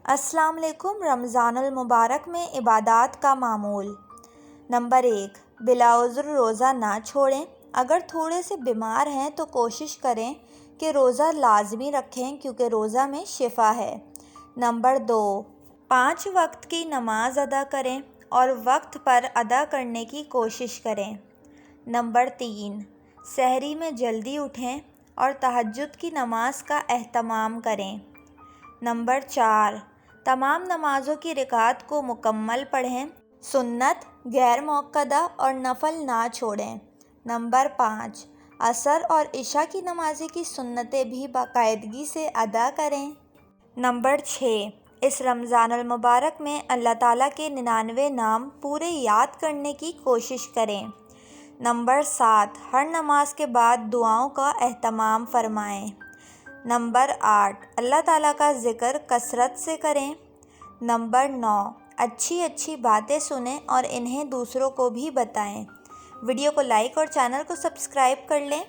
अस्सलाम वालेकुम। रमज़ान मुबारक में इबादत का मामूल। नंबर 1, बिलाउज़्र रोज़ा ना छोड़ें। अगर थोड़े से बीमार हैं तो कोशिश करें कि रोज़ा लाजमी रखें क्योंकि रोज़ा में शिफा है। नंबर 2, 5 वक्त की नमाज अदा करें और वक्त पर अदा करने की कोशिश करें। नंबर 3, सहरी में जल्दी उठें और तहज्जुद की नमाज का एहतमाम करें। नंबर 4, तमाम नमाज़ों की रकात को मुकम्मल पढ़ें। सुन्नत, गैर मुअक्कदा और नफल ना छोड़ें। नंबर 5, असर और इशा की नमाज़ें की सुन्नतें भी बाकायदगी से अदा करें। नंबर 6, इस रमज़ानुल मुबारक में अल्लाह ताला के 99 नाम पूरे याद करने की कोशिश करें। नंबर 7, हर नमाज के बाद दुआओं का एहतमाम फरमाएं। नंबर 8, अल्लाह ताला का ज़िक्र कसरत से करें। नंबर 9, अच्छी अच्छी बातें सुनें और इन्हें दूसरों को भी बताएं। वीडियो को लाइक और चैनल को सब्सक्राइब कर लें।